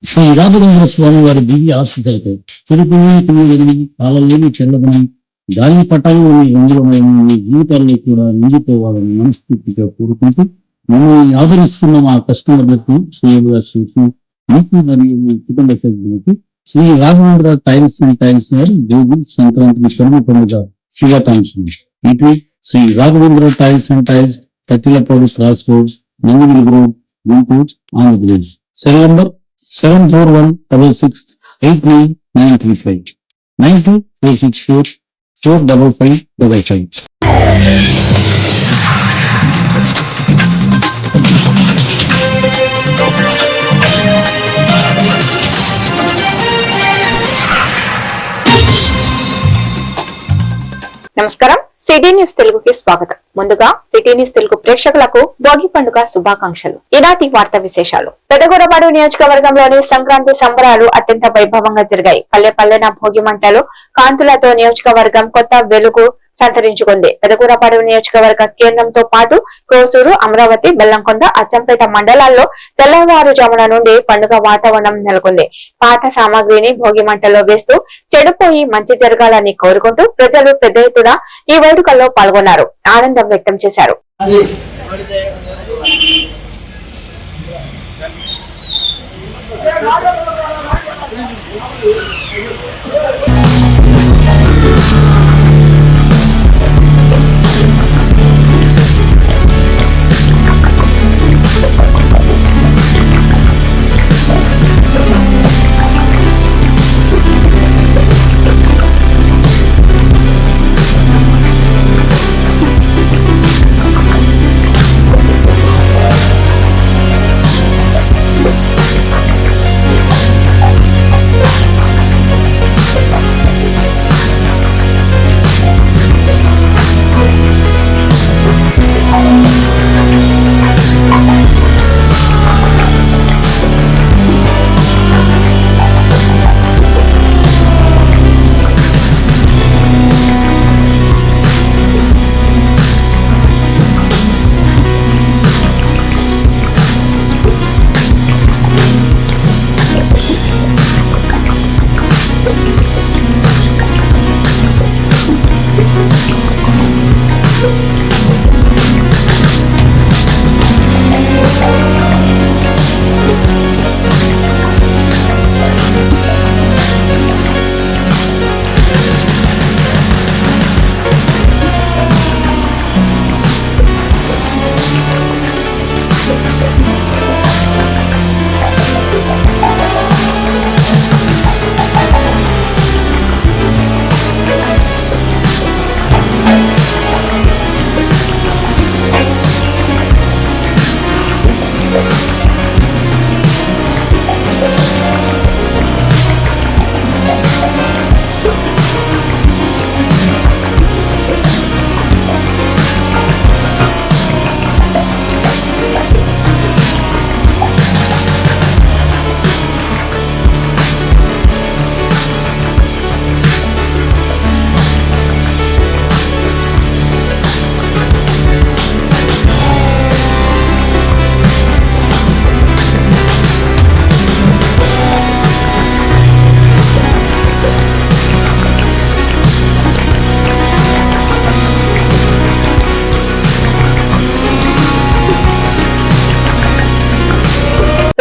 శ్రీ రాఘవేంద్ర స్వామి వారి దివ్య ఆశీస్సులతో తిరుపతి తిరుగుని పాలలోని చెల్లదని గాలి పటాల్లోని రంగులమైన మీ జీవితాల్లో కూడా నిండిపోవాలని మనస్ఫూర్తిగా కోరుకుంటూ మమ్మల్ని ఆదరిస్తున్న మా కస్టమర్లకు శ్రేయులుగా శ్రీకు మీకు మరియు మీ కుటుంబ సభ్యులకు Shri Raghavendra tiles and tiles వారి దేవి సంక్రాంతి కనుమ పండుగ శుభాకాంక్షలు. ఇది Shri Raghavendra tiles and tiles, Kattilapadu cross roads, Nandigiri road, Guntur, Andhra Pradesh. Cell number 7416689935 9246445555. నమస్కారం, సిటీ న్యూస్ తెలుగుకి స్వాగతం. ముందుగా సిటీ న్యూస్ తెలుగు ప్రేక్షకులకు భోగి పండుగ శుభాకాంక్షలు. ఈనాటి వార్తా విశేషాలు. పెదగూరపాడు నియోజకవర్గంలోని సంక్రాంతి సంబరాలు అత్యంత వైభవంగా జరిగాయి. పల్లె పల్లెన భోగి మంటలు కాంతులతో నియోజకవర్గం కొత్త వెలుగు సంతరించుకుంది. పెదగూరపాడు నియోజకవర్గ కేంద్రంతో పాటు కోసూరు, అమరావతి, బెల్లంకొండ, అచ్చంపేట మండలాల్లో తెల్లవారుజామున నుండి పండుగ వాతావరణం నెలకొంది. పాత సామాగ్రిని భోగి మంటలో వేస్తూ చెడిపోయి మంచి జరగాలని కోరుకుంటూ ప్రజలు పెద్ద ఎత్తున ఈ వేడుకల్లో పాల్గొన్నారు, ఆనందం వ్యక్తం చేశారు.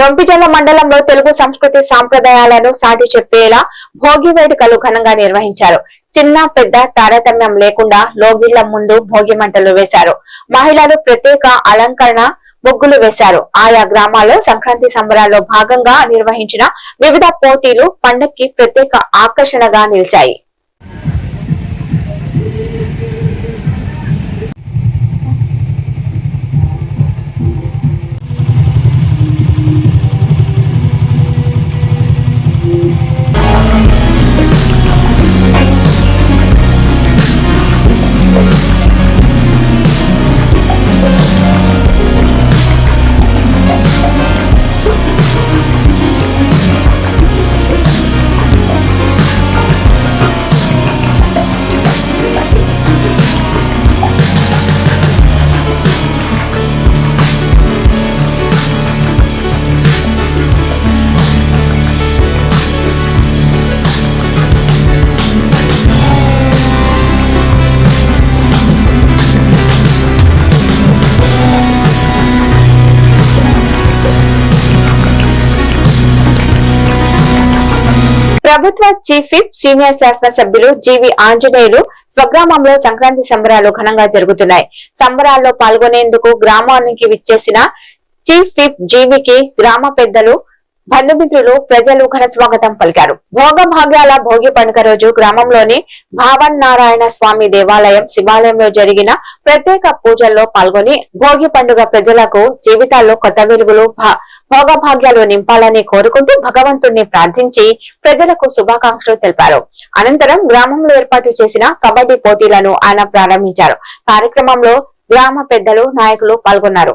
రొంపిజల్ల మండలంలో తెలుగు సంస్కృతి సాంప్రదాయాలను సాటి చెప్పేలా భోగి వేడుకలు ఘనంగా నిర్వహించారు. చిన్న పెద్ద తారతమ్యం లేకుండా లోగిళ్ల ముందు భోగి మంటలు వేశారు. మహిళలు ప్రత్యేక అలంకరణ ముగ్గులు వేశారు. ఆయా గ్రామాల్లో సంక్రాంతి సంబరాల్లో భాగంగా నిర్వహించిన వివిధ పోటీలు పండక్కి ప్రత్యేక ఆకర్షణగా నిలిచాయి. ప్రభుత్వ చీఫ్ విప్ సీనియర్ శాసనసభ్యులు జీవి ఆంజనేయులు స్వగ్రామంలో సంక్రాంతి సంబరాలు ఘనంగా జరుగుతున్నాయి. సంబరాల్లో పాల్గొనేందుకు గ్రామానికి విచ్చేసిన చీఫ్ విప్ జీవికి గ్రామ పెద్దలు, బంధుమిత్రులు, ప్రజలు ఘన స్వాగతం పలికారు. భోగ భాగ్యాల భోగి పండుగ రోజు గ్రామంలోని భావన్నారాయణ స్వామి దేవాలయం, శివాలయంలో జరిగిన ప్రత్యేక పూజల్లో పాల్గొని భోగి పండుగ ప్రజలకు జీవితాల్లో కొత్త వెలుగులు, భోగ భాగ్యాలు నింపాలని కోరుకుంటూ భగవంతుణ్ణి ప్రార్థించి ప్రజలకు శుభాకాంక్షలు తెలిపారు. అనంతరం గ్రామంలో ఏర్పాటు చేసిన కబడ్డీ పోటీలను ఆయన ప్రారంభించారు. కార్యక్రమంలో గ్రామ పెద్దలు, నాయకులు పాల్గొన్నారు.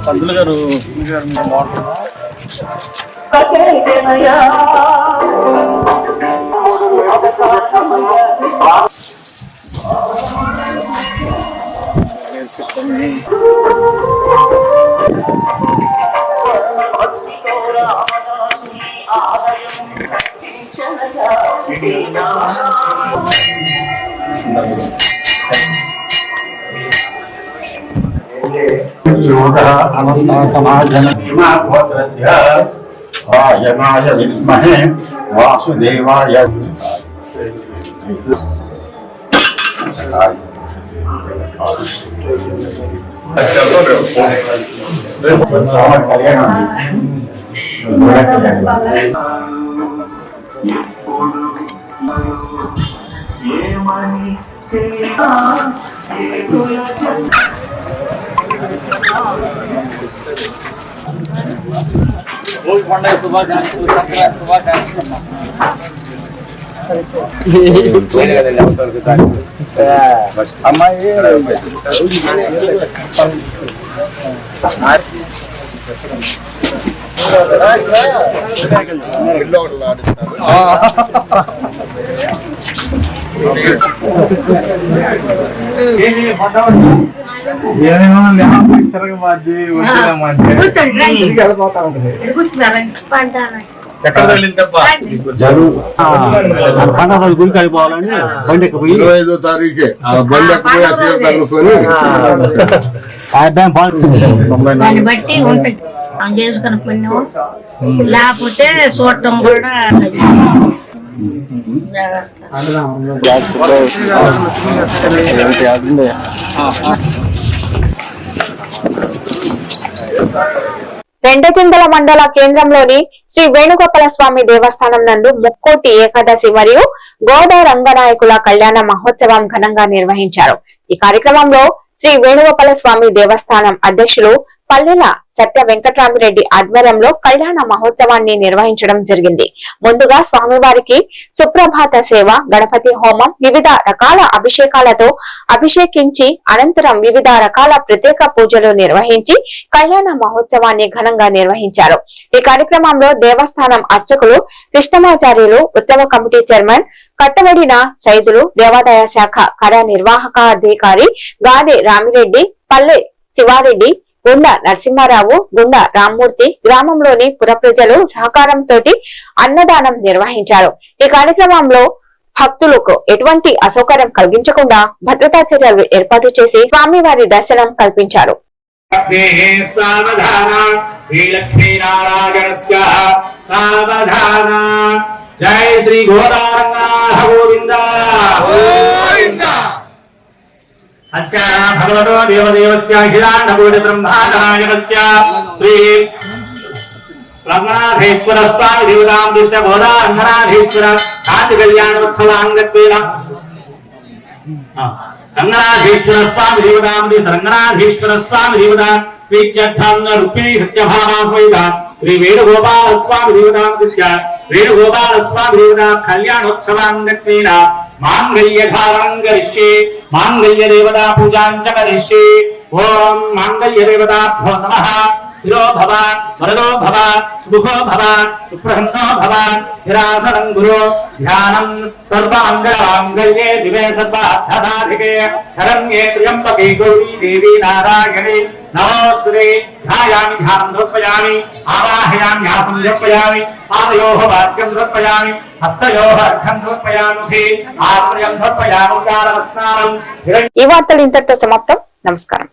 పంతులు గారు वायनाय विद्महे वासुदेवाय భోగి పండుగ శుభాకాంక్షలు, సంక్రాంతి శుభాకాంక్షలు. అమ్మాయి గురికి అయిపోవాలని బండి ఎక్కిపోయి 25వ తారీఖే బండి ఎక్కిపోయి తగ్గుకొని దాన్ని బట్టి ఉంటుంది చేసుకుని పుణ్యం, లేకపోతే చూడటం కూడా రెండచింతల మండల కేంద్రంలోని శ్రీ వేణుగోపాల స్వామి దేవస్థానం నందు ముక్కోటి ఏకాదశి మరియు గోడ రంగనాయకుల కళ్యాణ మహోత్సవం ఘనంగా నిర్వహించారు. ఈ కార్యక్రమంలో శ్రీ వేణుగోపాల స్వామి దేవస్థానం అధ్యక్షులు పల్లెల సత్య వెంకటరామిరెడ్డి ఆధ్వర్యంలో కళ్యాణ మహోత్సవాన్ని నిర్వహించడం జరిగింది. ముందుగా స్వామివారికి సుప్రభాత సేవ, గణపతి హోమం, వివిధ రకాల అభిషేకాలతో అభిషేకించి అనంతరం వివిధ రకాల ప్రత్యేక పూజలు నిర్వహించి కళ్యాణ మహోత్సవాన్ని ఘనంగా నిర్వహించారు. ఈ కార్యక్రమంలో దేవస్థానం అర్చకులు, కృష్ణమాచార్యులు, ఉత్సవ కమిటీ చైర్మన్ కట్టబడిన సైదులు, దేవాదాయ శాఖ కార్యనిర్వాహకాధికారి గాదే రామిరెడ్డి, పల్లె శివారెడ్డి, గుండా నరసింహారావు, గుండా రామ్మూర్తి, గ్రామంలోని పుర ప్రజలు సహకారంతో అన్నదానం నిర్వహించారు. ఈ కార్యక్రమంలో భక్తులకు ఎటువంటి అసౌకర్యం కలిగించకుండా భద్రతా చర్యలు ఏర్పాటు చేసి స్వామివారి దర్శనం కల్పించారు. జై శ్రీ గోదారంగనాథ గోవింద గోవింద. అస్య భగవతో దేవదేవస్య అఖిలాండకోటి బ్రహ్మాండనాయకస్య శ్రీ రంగనాథేశ్వర స్వామి దేవతాం దిశ గోదారంగనాథేశ్వర కాంతి కళ్యాణోత్సవాంగత్వేన రంగనాథేశ్వర స్వామి దేవతాం దిశ రంగనాథేశ్వర స్వామి దేవత ప్రీత్యర్థం రుక్మిణీ సత్యభామాస్వైత శ్రీ వేణుగోపాల స్వామి దేవతాం దిశ వేణుగోపాల స్వామి దేవత కళ్యాణోత్సవాంగత్వేన మాంగళ్య ధారణం కరిష్యే మాంగళ్య దేవతా పూజాం చ కరిష్యే. ఓం మాంగళ్య దేవతాభ్యో నమః. స్థిరో భవ, వరదో భవ, సుఖో భవ, సుప్రసన్నో భవ, స్థిరాసనం గురు. ధ్యానం సర్వమంగళమాంగళ్యే శివే సర్వార్థసాధికే శరణ్యే త్ర్యంబకే గౌరీ దేవీ నారాయణే नमोस्तुते ध्यायामि ध्यानं समर्पयामि आवाहयामि आसनं समर्पयामि पादयोः वाक्यं समर्पयामि हस्तयोः अर्घ्यं समर्पयामि आत्मयं समर्पयामि उदारस्नानं ఈ వార్తలు ఇంతటితో సమాప్తం. నమస్కారం.